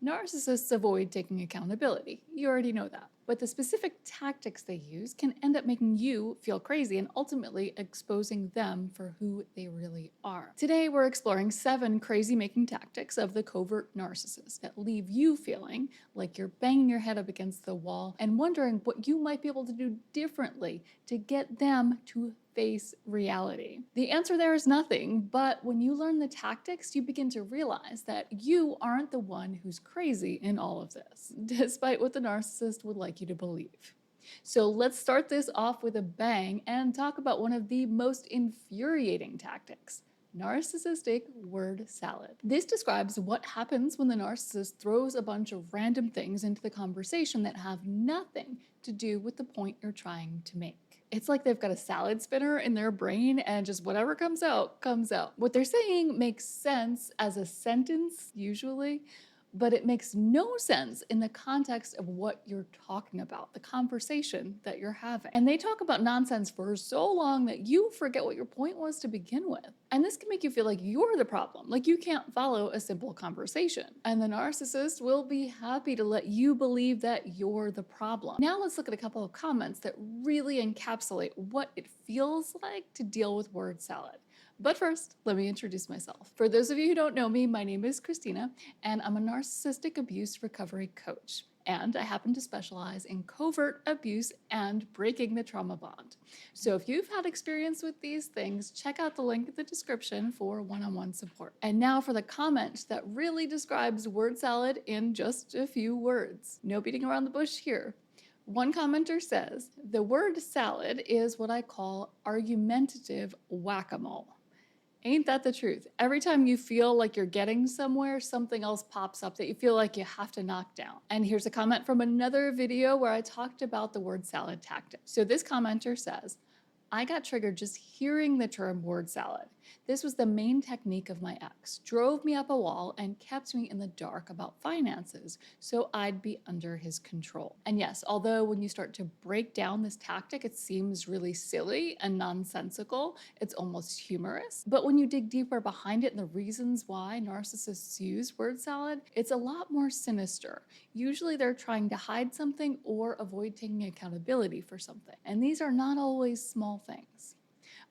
Narcissists avoid taking accountability. You already know that. But the specific tactics they use can end up making you feel crazy and ultimately exposing them for who they really are. Today, we're exploring 7 crazy-making tactics of the covert narcissist that leave you feeling like you're banging your head up against the wall and wondering what you might be able to do differently to get them to face reality. The answer there is nothing, but when you learn the tactics, you begin to realize that you aren't the one who's crazy in all of this, despite what the narcissist would like you to believe. So let's start this off with a bang and talk about one of the most infuriating tactics: narcissistic word salad. This describes what happens when the narcissist throws a bunch of random things into the conversation that have nothing to do with the point you're trying to make. It's like they've got a salad spinner in their brain and just whatever comes out, comes out. What they're saying makes sense as a sentence, usually, but it makes no sense in the context of what you're talking about, the conversation that you're having. And they talk about nonsense for so long that you forget what your point was to begin with. And this can make you feel like you're the problem, like you can't follow a simple conversation. And the narcissist will be happy to let you believe that you're the problem. Now let's look at a couple of comments that really encapsulate what it feels like to deal with word salad. But first, let me introduce myself. For those of you who don't know me, my name is Christina, and I'm a narcissistic abuse recovery coach. And I happen to specialize in covert abuse and breaking the trauma bond. So if you've had experience with these things, check out the link in the description for one-on-one support. And now for the comment that really describes word salad in just a few words. No beating around the bush here. One commenter says, "The word salad is what I call argumentative whack-a-mole." Ain't that the truth? Every time you feel like you're getting somewhere, something else pops up that you feel like you have to knock down. And here's a comment from another video where I talked about the word salad tactic. So this commenter says, "I got triggered just hearing the term word salad. This was the main technique of my ex. Drove me up a wall and kept me in the dark about finances, so I'd be under his control." And yes, although when you start to break down this tactic, it seems really silly and nonsensical, it's almost humorous. But when you dig deeper behind it and the reasons why narcissists use word salad, it's a lot more sinister. Usually they're trying to hide something or avoid taking accountability for something. And these are not always small things.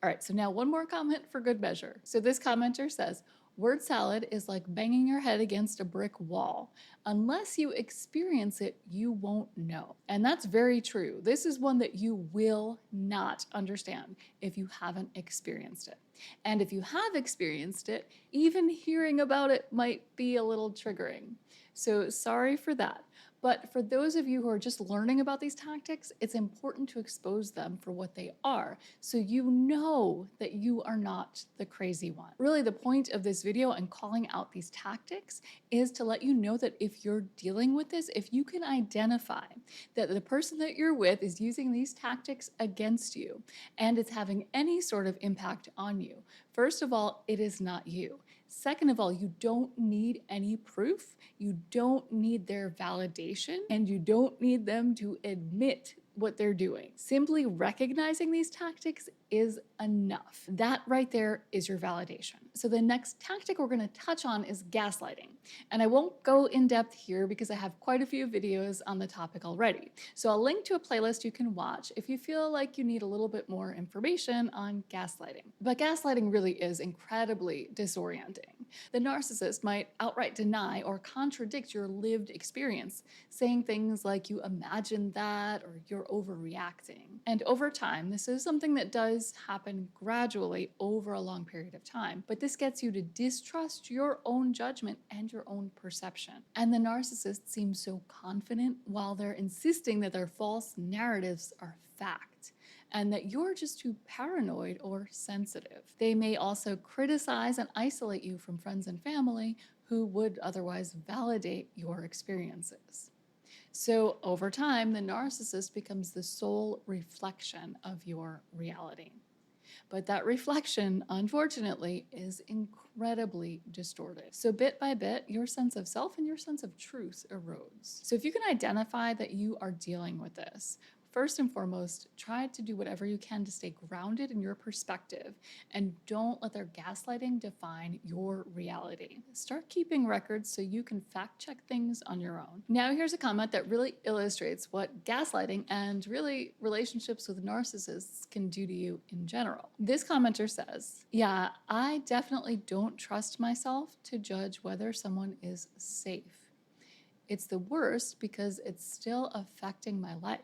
All right, so now one more comment for good measure. So this commenter says, "Word salad is like banging your head against a brick wall. Unless you experience it, you won't know." And that's very true. This is one that you will not understand if you haven't experienced it. And if you have experienced it, even hearing about it might be a little triggering. So sorry for that. But for those of you who are just learning about these tactics, it's important to expose them for what they are, so you know that you are not the crazy one. Really, the point of this video and calling out these tactics is to let you know that if you're dealing with this, if you can identify that the person that you're with is using these tactics against you and it's having any sort of impact on you, first of all, it is not you. Second of all, you don't need any proof, you don't need their validation, and you don't need them to admit what they're doing. Simply recognizing these tactics is enough. That right there is your validation. So the next tactic we're going to touch on is gaslighting. And I won't go in depth here because I have quite a few videos on the topic already. So I'll link to a playlist you can watch if you feel like you need a little bit more information on gaslighting. But gaslighting really is incredibly disorienting. The narcissist might outright deny or contradict your lived experience, saying things like you imagined that or you're overreacting. And over time, this is something that does happen gradually over a long period of time, but this gets you to distrust your own judgment and your own perception. And the narcissist seems so confident while they're insisting that their false narratives are fact, and that you're just too paranoid or sensitive. They may also criticize and isolate you from friends and family who would otherwise validate your experiences. So over time, the narcissist becomes the sole reflection of your reality. But that reflection, unfortunately, is incredibly distorted. So bit by bit, your sense of self and your sense of truth erodes. So if you can identify that you are dealing with this, First and foremost, try to do whatever you can to stay grounded in your perspective and don't let their gaslighting define your reality. Start keeping records so you can fact check things on your own. Now, here's a comment that really illustrates what gaslighting and really relationships with narcissists can do to you in general. This commenter says, "Yeah, I definitely don't trust myself to judge whether someone is safe. It's the worst because it's still affecting my life.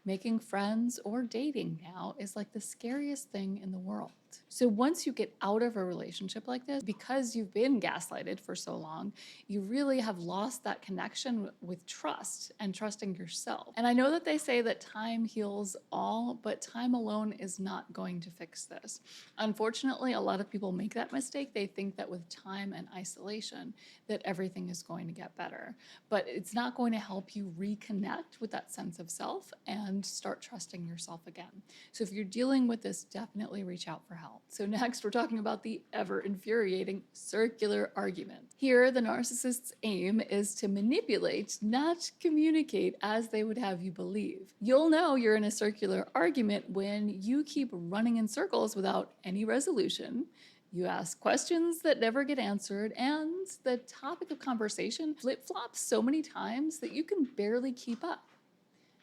Making friends or dating now is like the scariest thing in the world." So once you get out of a relationship like this, because you've been gaslighted for so long, you really have lost that connection with trust and trusting yourself. And I know that they say that time heals all, but time alone is not going to fix this. Unfortunately, a lot of people make that mistake. They think that with time and isolation, that everything is going to get better. But it's not going to help you reconnect with that sense of self and start trusting yourself again. So if you're dealing with this, definitely reach out for help. So next, we're talking about the ever infuriating circular argument. Here, the narcissist's aim is to manipulate, not communicate as they would have you believe. You'll know you're in a circular argument when you keep running in circles without any resolution. You ask questions that never get answered, and the topic of conversation flip-flops so many times that you can barely keep up.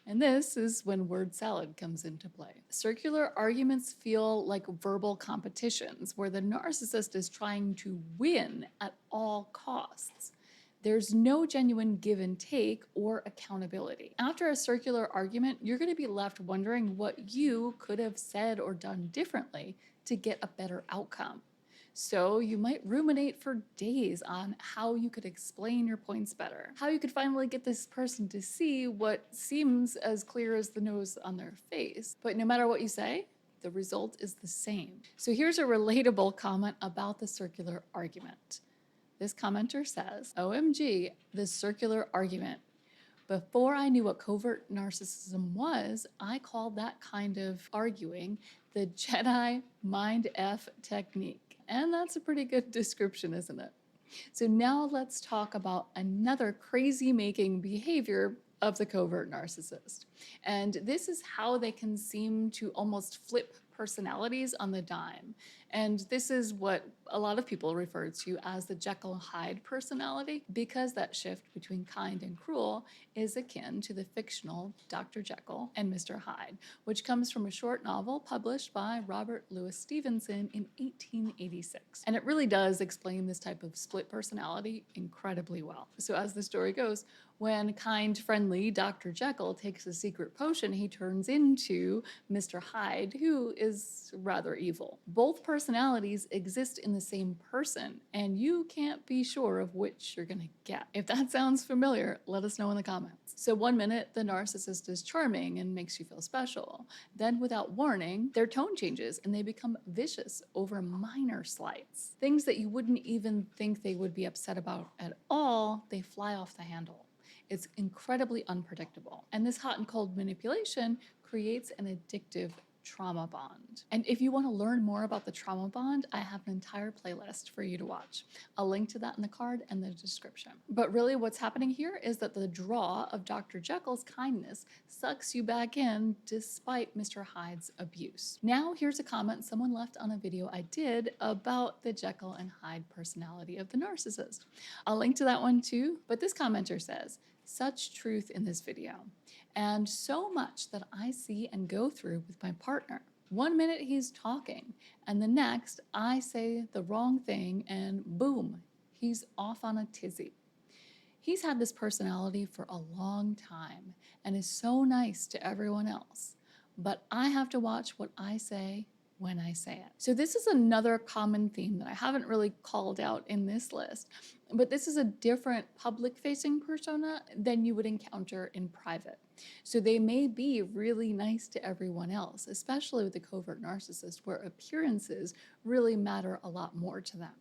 And this is when word salad comes into play. Circular arguments feel like verbal competitions where the narcissist is trying to win at all costs. There's no genuine give and take or accountability. After a circular argument, you're going to be left wondering what you could have said or done differently to get a better outcome. So you might ruminate for days on how you could explain your points better, how you could finally get this person to see what seems as clear as the nose on their face. But no matter what you say, the result is the same. So here's a relatable comment about the circular argument. This commenter says, "OMG, the circular argument. Before I knew what covert narcissism was, I called that kind of arguing the Jedi mind F technique." And that's a pretty good description, isn't it? So now let's talk about another crazy-making behavior of the covert narcissist. And this is how they can seem to almost flip personalities on the dime. And this is what a lot of people refer to as the Jackal and Hyde personality, because that shift between kind and cruel is akin to the fictional Dr. Jekyll and Mr. Hyde, which comes from a short novel published by Robert Louis Stevenson in 1886. And it really does explain this type of split personality incredibly well. So as the story goes, when kind, friendly Dr. Jekyll takes a secret potion, he turns into Mr. Hyde, who is rather evil. Both personalities exist in the same person, and you can't be sure of which you're gonna get. If that sounds familiar, let us know in the comments. So one minute, the narcissist is charming and makes you feel special. Then without warning, their tone changes and they become vicious over minor slights. Things that you wouldn't even think they would be upset about at all, they fly off the handle. It's incredibly unpredictable. And this hot and cold manipulation creates an addictive trauma bond. And if you want to learn more about the trauma bond, I have an entire playlist for you to watch. I'll link to that in the card and the description. But really what's happening here is that the draw of Dr. Jekyll's kindness sucks you back in despite Mr. Hyde's abuse. Now here's a comment someone left on a video I did about the Jekyll and Hyde personality of the narcissist. I'll link to that one too, but this commenter says, "Such truth in this video, and so much that I see and go through with my partner. One minute he's talking, and the next I say the wrong thing, and boom, he's off on a tizzy. He's had this personality for a long time and is so nice to everyone else, but I have to watch what I say when I say it." So this is another common theme that I haven't really called out in this list, but this is a different public-facing persona than you would encounter in private. So they may be really nice to everyone else, especially with the covert narcissist, where appearances really matter a lot more to them.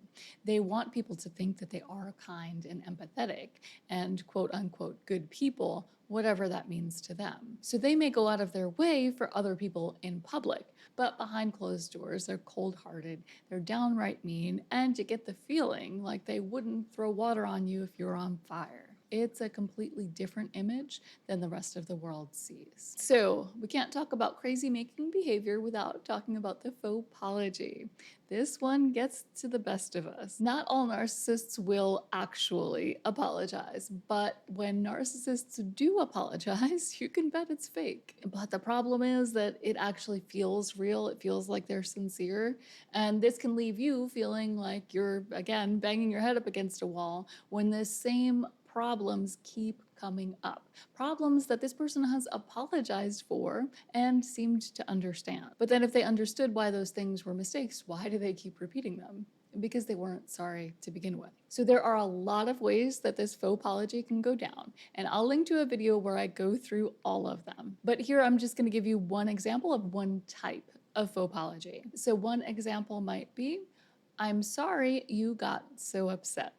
They want people to think that they are kind and empathetic and quote-unquote good people, whatever that means to them. So they may go out of their way for other people in public, but behind closed doors, they're cold-hearted, they're downright mean, and you get the feeling like they wouldn't throw water on you if you're on fire. it's a completely different image than the rest of the world sees. So we can't talk about crazy making behavior without talking about the faux apology. This one gets to the best of us. Not all narcissists will actually apologize, but when narcissists do apologize, you can bet it's fake. But the problem is that it actually feels real. It feels like they're sincere. And this can leave you feeling like you're, again, banging your head up against a wall when the same problems keep coming up. Problems that this person has apologized for and seemed to understand. But then if they understood why those things were mistakes, why do they keep repeating them? Because they weren't sorry to begin with. So there are a lot of ways that this faux apology can go down, and I'll link to a video where I go through all of them. But here I'm just going to give you one example of one type of faux apology. So one example might be, "I'm sorry you got so upset."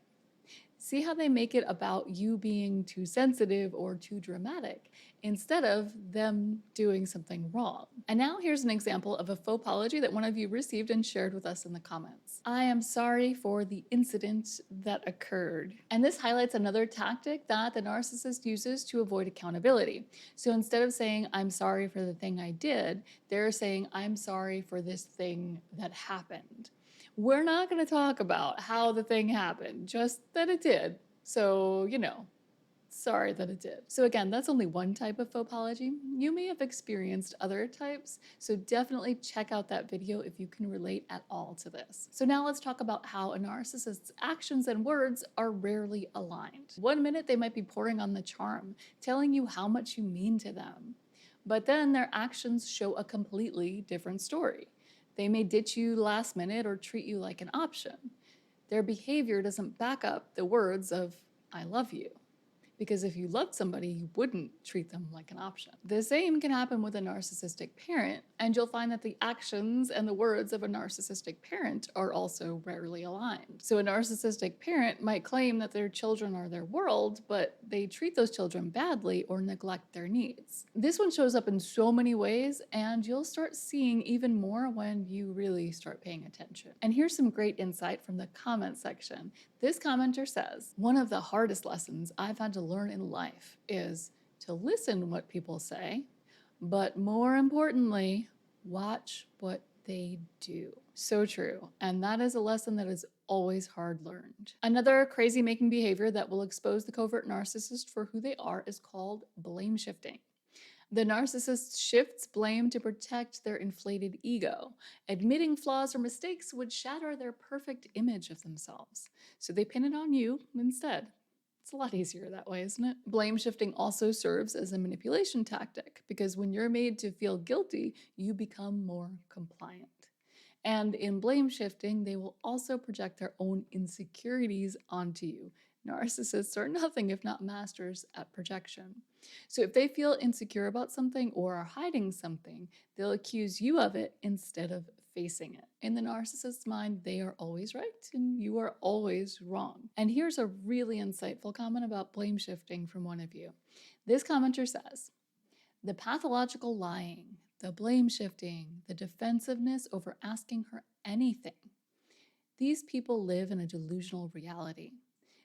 See how they make it about you being too sensitive or too dramatic instead of them doing something wrong. And now here's an example of a faux apology that one of you received and shared with us in the comments. "I am sorry for the incident that occurred." And this highlights another tactic that the narcissist uses to avoid accountability. So instead of saying, "I'm sorry for the thing I did," they're saying, "I'm sorry for this thing that happened." We're not going to talk about how the thing happened, just that it did. So, sorry that it did. So again, that's only one type of faux apology. You may have experienced other types, so definitely check out that video if you can relate at all to this. So now let's talk about how a narcissist's actions and words are rarely aligned. One minute they might be pouring on the charm, telling you how much you mean to them. But then their actions show a completely different story. They may ditch you last minute or treat you like an option. Their behavior doesn't back up the words of, "I love you." Because if you loved somebody, you wouldn't treat them like an option. The same can happen with a narcissistic parent, and you'll find that the actions and the words of a narcissistic parent are also rarely aligned. So a narcissistic parent might claim that their children are their world, but they treat those children badly or neglect their needs. This one shows up in so many ways, and you'll start seeing even more when you really start paying attention. And here's some great insight from the comment section. This commenter says, "One of the hardest lessons I've had to learn in life is to listen what people say, but more importantly, watch what they do." So true. And that is a lesson that is always hard learned. Another crazy making behavior that will expose the covert narcissist for who they are is called blame shifting. The narcissist shifts blame to protect their inflated ego. Admitting flaws or mistakes would shatter their perfect image of themselves. So they pin it on you instead. It's a lot easier that way, isn't it? Blame shifting also serves as a manipulation tactic because when you're made to feel guilty, you become more compliant. And in blame shifting, they will also project their own insecurities onto you. Narcissists are nothing if not masters at projection. So if they feel insecure about something or are hiding something, they'll accuse you of it instead of facing it. In the narcissist's mind, they are always right and you are always wrong. And here's a really insightful comment about blame shifting from one of you. This commenter says, "The pathological lying, the blame shifting, the defensiveness over asking her anything. These people live in a delusional reality.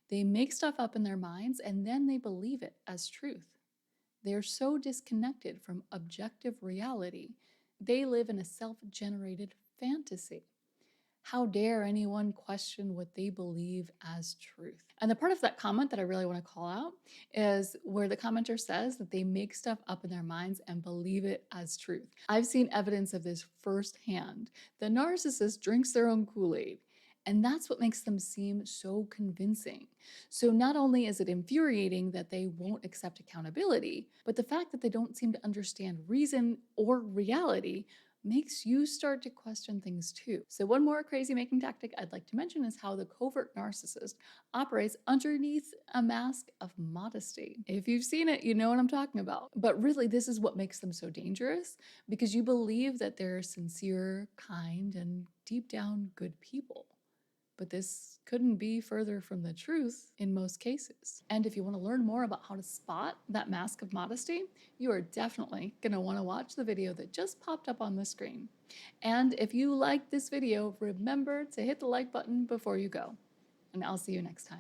They make stuff up in their minds and then they believe it as truth. They are so disconnected from objective reality. They live in a self-generated fantasy. How dare anyone question what they believe as truth?" And the part of that comment that I really want to call out is where the commenter says that they make stuff up in their minds and believe it as truth. I've seen evidence of this firsthand. The narcissist drinks their own Kool-Aid. And that's what makes them seem so convincing. So not only is it infuriating that they won't accept accountability, but the fact that they don't seem to understand reason or reality makes you start to question things too. So one more crazy making tactic I'd like to mention is how the covert narcissist operates underneath a mask of modesty. If you've seen it, you know what I'm talking about. But really, this is what makes them so dangerous because you believe that they're sincere, kind, and deep down good people. But this couldn't be further from the truth in most cases. And if you want to learn more about how to spot that mask of modesty, you are definitely going to want to watch the video that just popped up on the screen. And if you liked this video, remember to hit the like button before you go. And I'll see you next time.